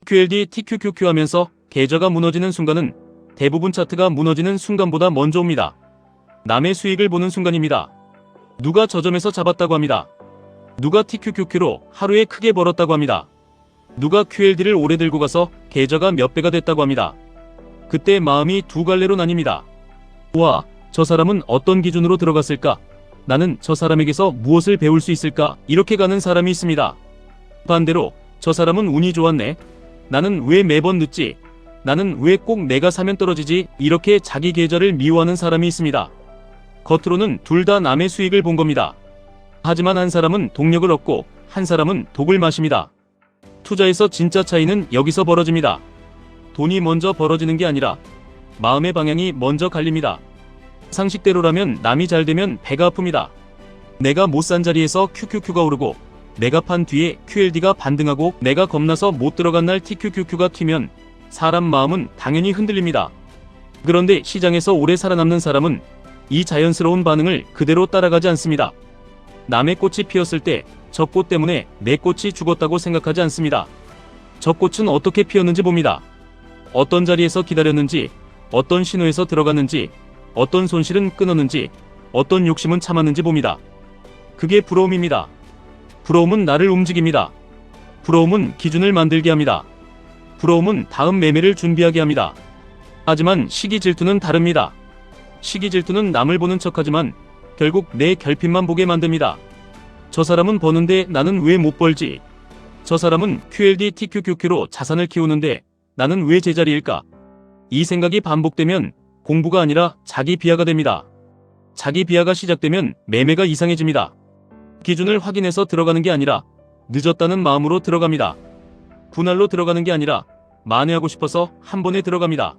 QLD TQQQ 하면서 계좌가 무너지는 순간은 대부분 차트가 무너지는 순간보다 먼저 옵니다. 남의 수익을 보는 순간입니다. 누가 저점에서 잡았다고 합니다. 누가 TQQQ로 하루에 크게 벌었다고 합니다. 누가 QLD를 오래 들고 가서 계좌가 몇 배가 됐다고 합니다. 그때 마음이 두 갈래로 나뉩니다. 우와, 저 사람은 어떤 기준으로 들어갔을까? 나는 저 사람에게서 무엇을 배울 수 있을까? 이렇게 가는 사람이 있습니다. 반대로 저 사람은 운이 좋았네. 나는 왜 매번 늦지? 나는 왜 꼭 내가 사면 떨어지지? 이렇게 자기 계좌를 미워하는 사람이 있습니다. 겉으로는 둘 다 남의 수익을 본 겁니다. 하지만 한 사람은 동력을 얻고 한 사람은 독을 마십니다. 투자에서 진짜 차이는 여기서 벌어집니다. 돈이 먼저 벌어지는 게 아니라 마음의 방향이 먼저 갈립니다. 상식대로라면 남이 잘 되면 배가 아픕니다. 내가 못 산 자리에서 QQQ가 오르고 내가 판 뒤에 QLD가 반등하고 내가 겁나서 못 들어간 날 TQQQ가 튀면 사람 마음은 당연히 흔들립니다. 그런데 시장에서 오래 살아남는 사람은 이 자연스러운 반응을 그대로 따라가지 않습니다. 남의 꽃이 피었을 때 저 꽃 때문에 내 꽃이 죽었다고 생각하지 않습니다. 저 꽃은 어떻게 피었는지 봅니다. 어떤 자리에서 기다렸는지, 어떤 신호에서 들어갔는지, 어떤 손실은 끊었는지, 어떤 욕심은 참았는지 봅니다. 그게 부러움입니다. 부러움은 나를 움직입니다. 부러움은 기준을 만들게 합니다. 부러움은 다음 매매를 준비하게 합니다. 하지만 시기 질투는 다릅니다. 시기 질투는 남을 보는 척하지만 결국 내 결핍만 보게 만듭니다. 저 사람은 버는데 나는 왜 못 벌지? 저 사람은 QLD TQQQ로 자산을 키우는데 나는 왜 제자리일까? 이 생각이 반복되면 공부가 아니라 자기 비하가 됩니다. 자기 비하가 시작되면 매매가 이상해집니다. 기준을 확인해서 들어가는 게 아니라 늦었다는 마음으로 들어갑니다. 분할로 들어가는 게 아니라 만회하고 싶어서 한 번에 들어갑니다.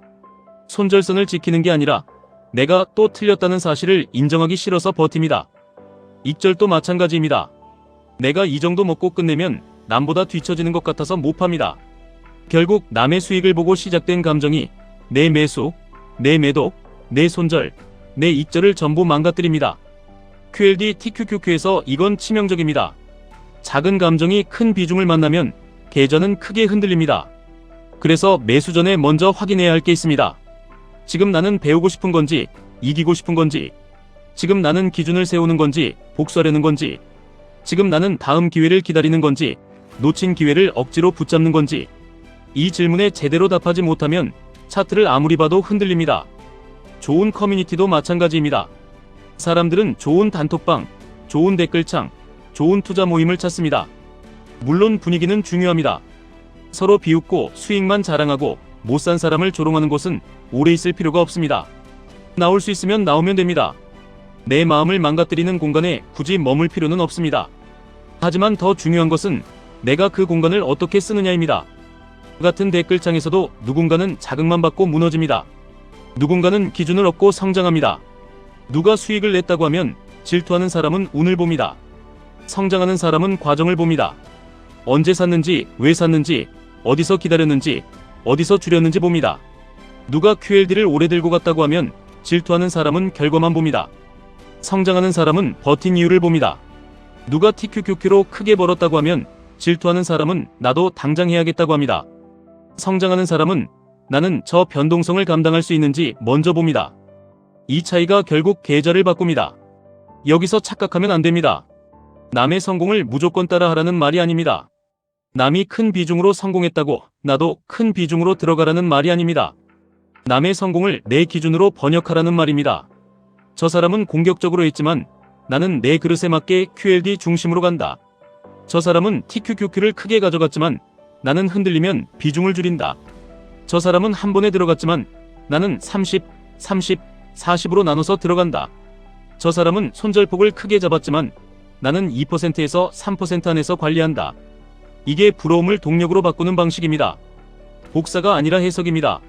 손절선을 지키는 게 아니라 내가 또 틀렸다는 사실을 인정하기 싫어서 버팁니다. 익절도 마찬가지입니다. 내가 이 정도 먹고 끝내면 남보다 뒤처지는 것 같아서 못 팝니다. 결국 남의 수익을 보고 시작된 감정이 내 매수, 내 매도, 내 손절, 내 익절을 전부 망가뜨립니다. QLD TQQQ에서 이건 치명적입니다. 작은 감정이 큰 비중을 만나면 계좌는 크게 흔들립니다. 그래서 매수 전에 먼저 확인해야 할 게 있습니다. 지금 나는 배우고 싶은 건지, 이기고 싶은 건지, 지금 나는 기준을 세우는 건지, 복수하려는 건지, 지금 나는 다음 기회를 기다리는 건지, 놓친 기회를 억지로 붙잡는 건지, 이 질문에 제대로 답하지 못하면 차트를 아무리 봐도 흔들립니다. 좋은 커뮤니티도 마찬가지입니다. 사람들은 좋은 단톡방, 좋은 댓글창, 좋은 투자 모임을 찾습니다. 물론 분위기는 중요합니다. 서로 비웃고 수익만 자랑하고 못 산 사람을 조롱하는 곳은 오래 있을 필요가 없습니다. 나올 수 있으면 나오면 됩니다. 내 마음을 망가뜨리는 공간에 굳이 머물 필요는 없습니다. 하지만 더 중요한 것은 내가 그 공간을 어떻게 쓰느냐입니다. 같은 댓글창에서도 누군가는 자극만 받고 무너집니다. 누군가는 기준을 얻고 성장합니다. 누가 수익을 냈다고 하면 질투하는 사람은 운을 봅니다. 성장하는 사람은 과정을 봅니다. 언제 샀는지, 왜 샀는지, 어디서 기다렸는지, 어디서 줄였는지 봅니다. 누가 QLD를 오래 들고 갔다고 하면 질투하는 사람은 결과만 봅니다. 성장하는 사람은 버틴 이유를 봅니다. 누가 TQQQ로 크게 벌었다고 하면 질투하는 사람은 나도 당장 해야겠다고 합니다. 성장하는 사람은 나는 저 변동성을 감당할 수 있는지 먼저 봅니다. 이 차이가 결국 계좌를 바꿉니다. 여기서 착각하면 안 됩니다. 남의 성공을 무조건 따라하라는 말이 아닙니다. 남이 큰 비중으로 성공했다고 나도 큰 비중으로 들어가라는 말이 아닙니다. 남의 성공을 내 기준으로 번역하라는 말입니다. 저 사람은 공격적으로 했지만 나는 내 그릇에 맞게 QLD 중심으로 간다. 저 사람은 TQQQ를 크게 가져갔지만 나는 흔들리면 비중을 줄인다. 저 사람은 한 번에 들어갔지만 나는 30, 30, 40으로 나눠서 들어간다. 저 사람은 손절폭을 크게 잡았지만 나는 2%에서 3% 안에서 관리한다. 이게 부러움을 동력으로 바꾸는 방식입니다. 복사가 아니라 해석입니다.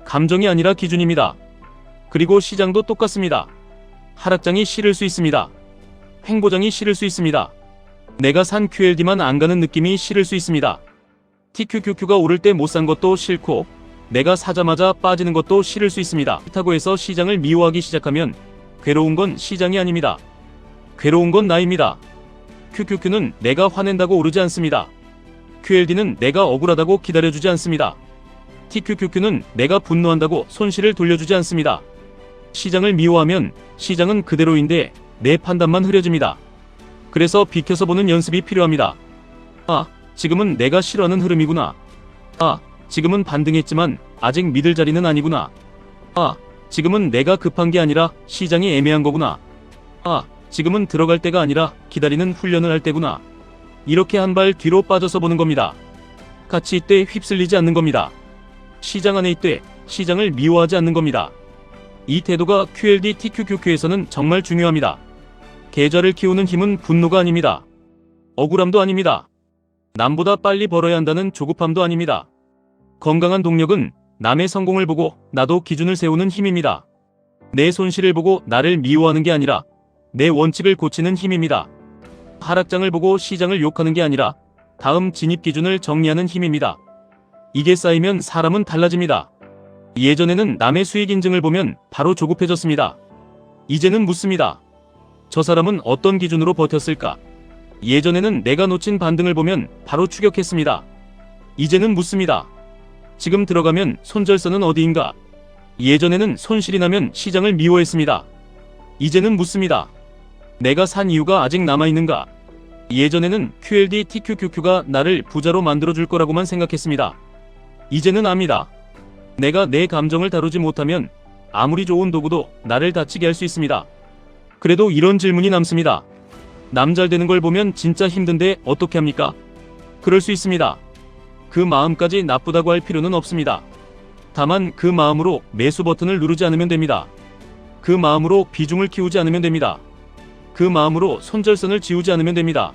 감정이 아니라 기준입니다. 그리고 시장도 똑같습니다. 하락장이 싫을 수 있습니다. 횡보장이 싫을 수 있습니다. 내가 산 QLD만 안 가는 느낌이 싫을 수 있습니다. TQQQ가 오를 때 못 산 것도 싫고 내가 사자마자 빠지는 것도 싫을 수 있습니다. 타고 해서 시장을 미워하기 시작하면 괴로운 건 시장이 아닙니다. 괴로운 건 나입니다. QQQ는 내가 화낸다고 오르지 않습니다. QLD는 내가 억울하다고 기다려주지 않습니다. TQQQ는 내가 분노한다고 손실을 돌려주지 않습니다. 시장을 미워하면 시장은 그대로인데 내 판단만 흐려집니다. 그래서 비켜서 보는 연습이 필요합니다. 아, 지금은 내가 싫어하는 흐름이구나. 아, 지금은 반등했지만 아직 믿을 자리는 아니구나. 아, 지금은 내가 급한 게 아니라 시장이 애매한 거구나. 아, 지금은 들어갈 때가 아니라 기다리는 훈련을 할 때구나. 이렇게 한 발 뒤로 빠져서 보는 겁니다. 가치 있되 휩쓸리지 않는 겁니다. 시장 안에 있되 시장을 미워하지 않는 겁니다. 이 태도가 QLD TQQQ에서는 정말 중요합니다. 계좌를 키우는 힘은 분노가 아닙니다. 억울함도 아닙니다. 남보다 빨리 벌어야 한다는 조급함도 아닙니다. 건강한 동력은 남의 성공을 보고 나도 기준을 세우는 힘입니다. 내 손실을 보고 나를 미워하는 게 아니라 내 원칙을 고치는 힘입니다. 하락장을 보고 시장을 욕하는 게 아니라 다음 진입 기준을 정리하는 힘입니다. 이게 쌓이면 사람은 달라집니다. 예전에는 남의 수익 인증을 보면 바로 조급해졌습니다. 이제는 묻습니다. 저 사람은 어떤 기준으로 버텼을까? 예전에는 내가 놓친 반등을 보면 바로 추격했습니다. 이제는 묻습니다. 지금 들어가면 손절선은 어디인가? 예전에는 손실이 나면 시장을 미워했습니다. 이제는 묻습니다. 내가 산 이유가 아직 남아있는가? 예전에는 QLD TQQQ가 나를 부자로 만들어줄 거라고만 생각했습니다. 이제는 압니다. 내가 내 감정을 다루지 못하면 아무리 좋은 도구도 나를 다치게 할 수 있습니다. 그래도 이런 질문이 남습니다. 남 잘 되는 걸 보면 진짜 힘든데 어떻게 합니까? 그럴 수 있습니다. 그 마음까지 나쁘다고 할 필요는 없습니다. 다만 그 마음으로 매수 버튼을 누르지 않으면 됩니다. 그 마음으로 비중을 키우지 않으면 됩니다. 그 마음으로 손절선을 지우지 않으면 됩니다.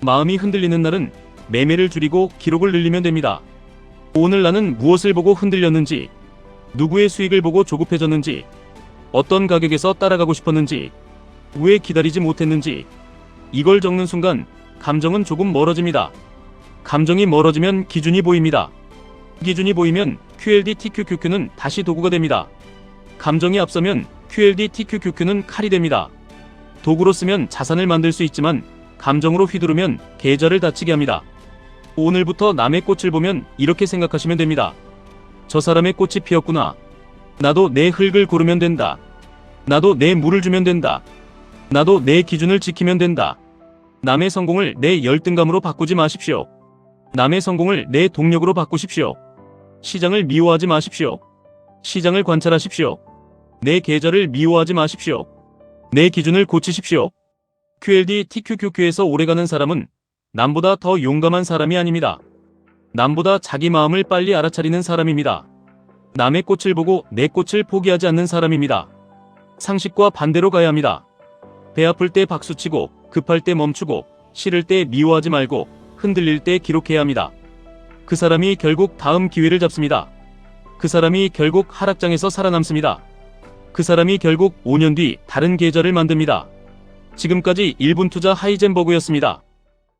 마음이 흔들리는 날은 매매를 줄이고 기록을 늘리면 됩니다. 오늘 나는 무엇을 보고 흔들렸는지, 누구의 수익을 보고 조급해졌는지, 어떤 가격에서 따라가고 싶었는지, 왜 기다리지 못했는지, 이걸 적는 순간 감정은 조금 멀어집니다. 감정이 멀어지면 기준이 보입니다. 기준이 보이면 QLD TQQQ는 다시 도구가 됩니다. 감정이 앞서면 QLD TQQQ는 칼이 됩니다. 도구로 쓰면 자산을 만들 수 있지만 감정으로 휘두르면 계좌를 다치게 합니다. 오늘부터 남의 꽃을 보면 이렇게 생각하시면 됩니다. 저 사람의 꽃이 피었구나. 나도 내 흙을 고르면 된다. 나도 내 물을 주면 된다. 나도 내 기준을 지키면 된다. 남의 성공을 내 열등감으로 바꾸지 마십시오. 남의 성공을 내 동력으로 바꾸십시오. 시장을 미워하지 마십시오. 시장을 관찰하십시오. 내 계좌를 미워하지 마십시오. 내 기준을 고치십시오. QLD TQQQ에서 오래가는 사람은 남보다 더 용감한 사람이 아닙니다. 남보다 자기 마음을 빨리 알아차리는 사람입니다. 남의 꽃을 보고 내 꽃을 포기하지 않는 사람입니다. 상식과 반대로 가야 합니다. 배 아플 때 박수치고 급할 때 멈추고 싫을 때 미워하지 말고 흔들릴 때 기록해야 합니다. 그 사람이 결국 다음 기회를 잡습니다. 그 사람이 결국 하락장에서 살아남습니다. 그 사람이 결국 5년 뒤 다른 계좌를 만듭니다. 지금까지 1분 투자 하이젠버그였습니다.